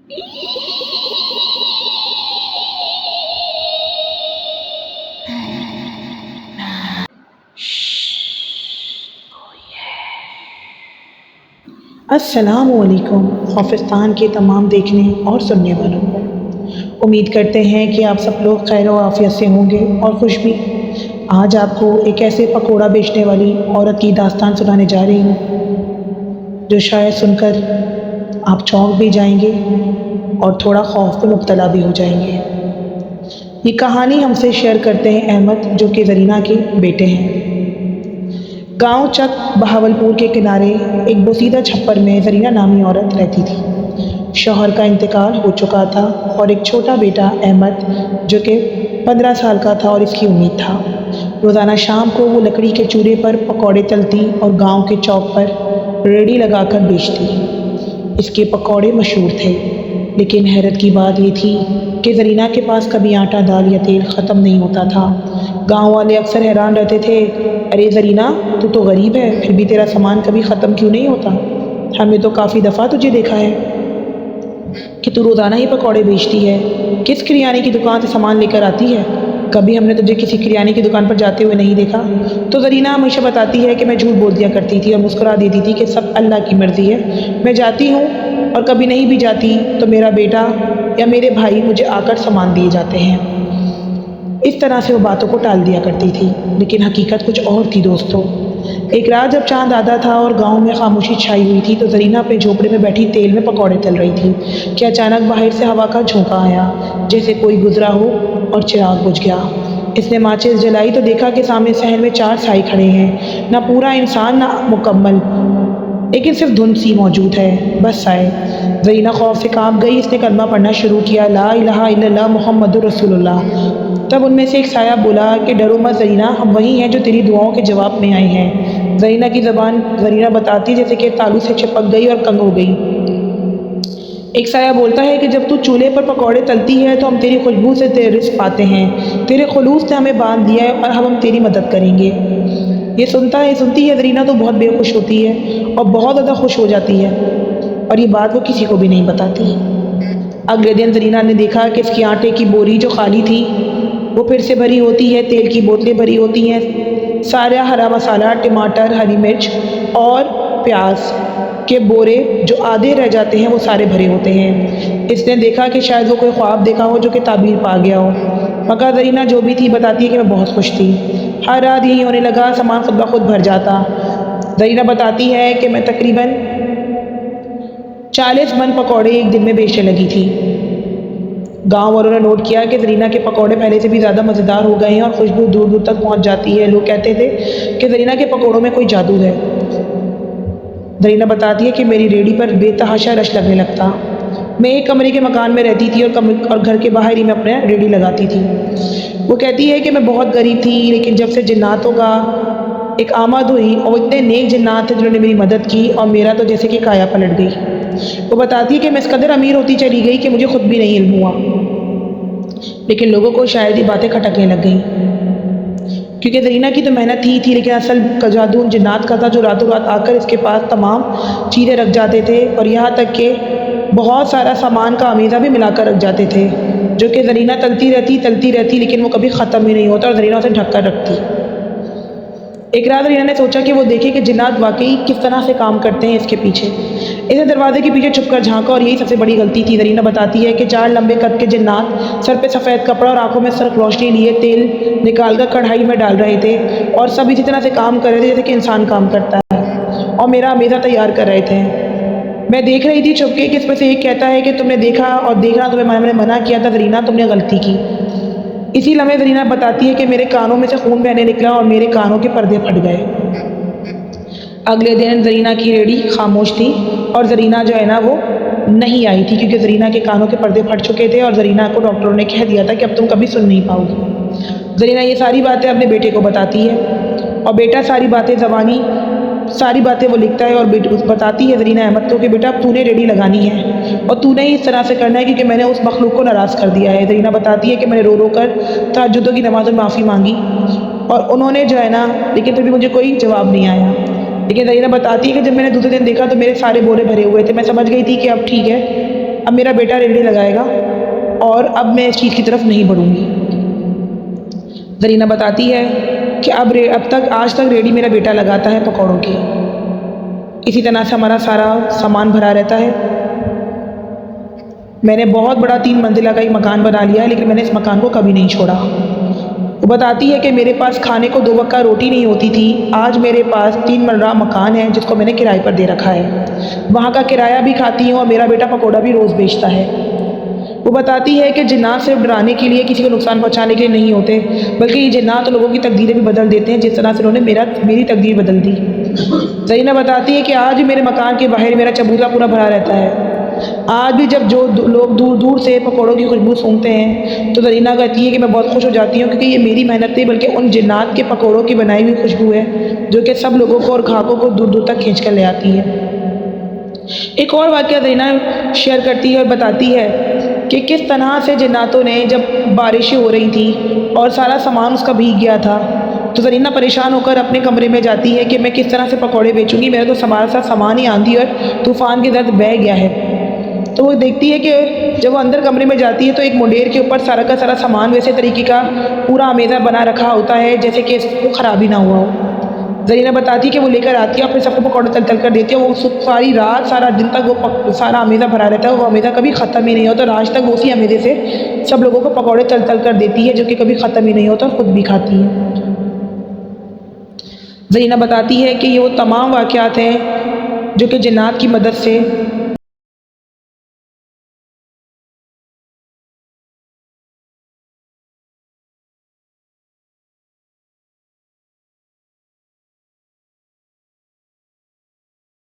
अस्सलामुअलैकुम पाकिस्तान के तमाम देखने और सुनने वालों को। उम्मीद करते हैं कि आप सब लोग खैर और आफियत से होंगे और खुश भी। आज आपको एक ऐसे पकोड़ा बेचने वाली औरत की दास्तान सुनाने जा रही हूँ जो शायद सुनकर आप चौंक भी जाएंगे और थोड़ा खौफ में मुब्तला भी हो जाएंगे। ये कहानी हमसे शेयर करते हैं अहमद, जो कि ज़रीना के बेटे हैं। गांव चक बहावलपुर के किनारे एक बोसीदा छप्पर में ज़रीना नामी औरत रहती थी। शौहर का इंतकाल हो चुका था और एक छोटा बेटा अहमद, जो कि 15 साल का था और इसकी उम्मीद था। रोज़ाना शाम को वो लकड़ी के चूल्हे पर पकौड़े तलती और गांव के चौक पर रेड़ी लगाकर बेचती। इसके पकौड़े मशहूर थे, लेकिन हैरत की बात ये थी कि ज़रीना के पास कभी आटा, दाल या तेल ख़त्म नहीं होता था। गांव वाले अक्सर हैरान रहते थे, अरे ज़रीना, तू तो गरीब है, फिर भी तेरा सामान कभी ख़त्म क्यों नहीं होता? हमने तो काफ़ी दफ़ा तुझे देखा है कि तू रोज़ाना ही पकौड़े बेचती है। किस किराने की दुकान से सामान लेकर आती है? कभी हमने तुझे किसी किराने की दुकान पर जाते हुए नहीं देखा। तो ज़रीना हमेशा बताती है कि मैं झूठ बोल दिया करती थी और मुस्कुरा देती थी कि सब अल्लाह की मर्ज़ी है। मैं जाती हूँ और कभी नहीं भी जाती तो मेरा बेटा या मेरे भाई मुझे आकर सामान दिए जाते हैं। इस तरह से वो बातों को टाल दिया करती थी, लेकिन हकीकत कुछ और थी दोस्तों। एक रात जब चांद आधा था और गांव में खामोशी छाई हुई थी, तो ज़रीना अपने झोपड़े में बैठी तेल में पकौड़े तल रही थी कि अचानक बाहर से हवा का झोंका आया, जैसे कोई गुजरा हो और चिराग बुझ गया। इसने माचिस जलाई तो देखा कि सामने शहर में 4 साई खड़े हैं, ना पूरा इंसान ना मुकम्मल, लेकिन सिर्फ धुंध सी मौजूद है, बस साए। ज़रीना खौफ से कांप गई। इसने कलमा पढ़ना शुरू किया, ला इलाहा इल्लल्लाह मुहम्मदुर रसूलुल्लाह। तब उनमें से एक साया बोला कि डरो मत ज़रीना, हम वही हैं जो तेरी दुआओं के जवाब में आए हैं। ज़रीना की ज़बान ज़रीना बताती जैसे कि तालू से चिपक गई और कंग हो गई। एक साया बोलता है कि जब तू चूल्हे पर पकौड़े तलती है तो हम तेरी खुशबू से तेरे रिज़्क़ पाते हैं। तेरे खुलूस ने हमें बांध दिया है और हम तेरी मदद करेंगे। ये सुनती है ज़रीना तो बहुत बेखुश होती है और बहुत ज़्यादा खुश हो जाती है, और ये बात वो किसी को भी नहीं बताती। अगले दिन ज़रीना ने देखा कि इसकी आटे की बोरी जो खाली थी वो फिर से भरी होती है, तेल की बोतलें भरी होती हैं, सारा हरा मसाला, टमाटर, हरी मिर्च और प्याज के बोरे जो आधे रह जाते हैं वो सारे भरे होते हैं। इसने देखा कि शायद वो कोई ख्वाब देखा हो जो कि ताबीर पा गया हो। मगर ज़रीना जो भी थी बताती है कि मैं बहुत खुश थी। हर रात यही होने लगा, सामान खुद ब खुद भर जाता। ज़रीना बताती है कि मैं तकरीबन 40 मन पकौड़े एक दिन में बेचने लगी थी। गांव वालों ने नोट किया कि ज़रीना के पकौड़े पहले से भी ज़्यादा मज़ेदार हो गए हैं और खुशबू दूर दूर तक पहुंच जाती है। लोग कहते थे कि ज़रीना के पकौड़ों में कोई जादू है। ज़रीना बताती है कि मेरी रेडी पर बेतहाशा रश लगने लगता। मैं एक कमरे के मकान में रहती थी और घर के बाहर ही मैं अपने रेडी लगाती थी। वो कहती है कि मैं बहुत गरीब थी, लेकिन जब से जिन्नातों का एक आमद हुई और इतने नेक जिन्नात थे जिन्होंने मेरी मदद की, और मेरा तो जैसे कि काया पलट गई। वो बताती है कि मैं इस कदर अमीर होती चली गई कि मुझे खुद भी नहीं इल्म हुआ, लेकिन लोगों को शायद ये बातें खटकने लग गई, क्योंकि ज़रीना की तो मेहनत थी, लेकिन असल का जादू उन जिन्नात का था जो रातों रात आकर इसके पास तमाम चीज़ें रख जाते थे, और यहाँ तक कि बहुत सारा सामान का अमीज़ा भी मिलाकर रख जाते थे, जो कि ज़रीना तलती रहती, लेकिन वो कभी ख़त्म ही नहीं होता और ज़रीना उसे ढक कर रखती। एक रात ज़रीना ने सोचा कि वो देखे कि जिन्नात वाकई किस तरह से काम करते हैं इसके पीछे। इसने दरवाजे के पीछे छुपकर झांका, और यही सबसे बड़ी गलती थी। ज़रीना बताती है कि 4 लंबे कद के जिन्नात सर पे सफ़ेद कपड़ा और आंखों में सर्क रोशनी लिए तेल निकालकर कढ़ाई में डाल रहे थे, और सब इसी तरह से काम कर रहे थे जैसे कि इंसान काम करता है, और मेरा अमीज़ा तैयार कर रहे थे। मैं देख रही थी चुपके कि इसमें से एक कहता है कि तुमने देखा और देखना तुम्हें मैंने मना किया था ज़रीना, तुमने गलती की। इसी लम्हे ज़रीना बताती है कि मेरे कानों में से खून बहने निकला और मेरे कानों के पर्दे फट गए। अगले दिन ज़रीना की रेडी खामोश थी और ज़रीना जो है ना वो नहीं आई थी, क्योंकि ज़रीना के कानों के पर्दे फट चुके थे और ज़रीना को डॉक्टरों ने कह दिया था कि अब तुम कभी सुन नहीं पाओगी। ज़रीना ये सारी बातें अपने बेटे को बताती है, और बेटा सारी बातें वो लिखता है और बताती है ज़रीना अहमद को कि बेटा अब तूने रेडी लगानी है और तूने ही इस तरह से करना है, क्योंकि मैंने उस मखलूक को नाराज़ कर दिया है। ज़रीना बताती है कि मैंने रो रो कर तहज्जुदों की नमाज़ में माफ़ी मांगी और उन्होंने जो है ना, लेकिन फिर भी मुझे कोई जवाब नहीं आया। लेकिन ज़रीना बताती है कि जब मैंने दूसरे दिन देखा तो मेरे सारे बोरे भरे हुए थे। मैं समझ गई थी कि अब ठीक है, اب میرا بیٹا ریڑھی لگائے گا اور اب میں اس چیز کی طرف نہیں بڑھوں گی۔ زرینہ بتاتی ہے کہ آج تک ریڑھی میرا بیٹا لگاتا ہے پکوڑوں کی، اسی طرح سے ہمارا سارا سامان بھرا رہتا ہے۔ میں نے بہت بڑا 3 منزلہ کا ایک مکان بنا لیا ہے، لیکن میں نے اس مکان کو کبھی نہیں چھوڑا۔ وہ بتاتی ہے کہ میرے پاس کھانے کو 2 وقت کا روٹی نہیں ہوتی تھی، آج میرے پاس 3 مرلہ مکان ہے جس کو میں نے کرائے پر دے رکھا ہے، وہاں کا کرایہ بھی کھاتی ہوں اور میرا بیٹا پکوڑا بھی روز بیچتا ہے۔ وہ بتاتی ہے کہ جنات صرف ڈرانے کے لیے، کسی کو نقصان پہنچانے کے لیے نہیں ہوتے، بلکہ یہ جنات لوگوں کی تقدیریں بھی بدل دیتے ہیں، جس طرح سے انہوں نے میری تقدیر بدل دی۔ زرینہ بتاتی ہے کہ آج بھی میرے مکان کے باہر میرا چبوترا پورا بھرا رہتا ہے، آج بھی جب جو لوگ دور دور سے پکوڑوں کی خوشبو سونگھتے ہیں تو زرینہ کہتی ہے کہ میں بہت خوش ہو جاتی ہوں، کیونکہ یہ میری محنت نہیں بلکہ ان جنات کے پکوڑوں کی بنائی ہوئی خوشبو ہے جو کہ سب لوگوں کو اور گاہکوں کو دور دور تک کھینچ کر لے آتی ہے۔ ایک اور واقعہ زرینہ شیئر کرتی ہے اور بتاتی ہے کہ کس طرح سے جناتوں نے، جب بارشیں ہو رہی تھیں اور سارا سامان اس کا بھیگ گیا تھا، تو زرینہ پریشان ہو کر اپنے کمرے میں جاتی ہے کہ میں کس طرح سے پکوڑے بیچوں گی، میرا تو سارا سامان ہی آندھی اور طوفان کے درد بہہ گیا ہے۔ تو وہ دیکھتی ہے کہ جب وہ اندر کمرے میں جاتی ہے تو ایک مڈیر کے اوپر سارا کا سارا سامان ویسے طریقے کا پورا امیزہ بنا رکھا ہوتا ہے جیسے کہ اس کو خرابی نہ ہوا ہو۔ زرینہ بتاتی ہے کہ وہ لے کر آتی ہے اور پھر سب کو پکوڑے تل تل کر دیتی ہے، وہ ساری رات سارا دن تک وہ سارا امیزہ بھرا رہتا ہے، وہ امیزہ کبھی ختم ہی نہیں ہوتا، اور آج تک وہ اسی امیزے سے سب لوگوں کو پکوڑے تل تل کر دیتی ہے جو کہ کبھی ختم ہی نہیں ہوتا اور خود بھی کھاتی ہے۔ زرینہ بتاتی ہے کہ یہ وہ تمام واقعات ہیں جو کہ جنات کی مدد سے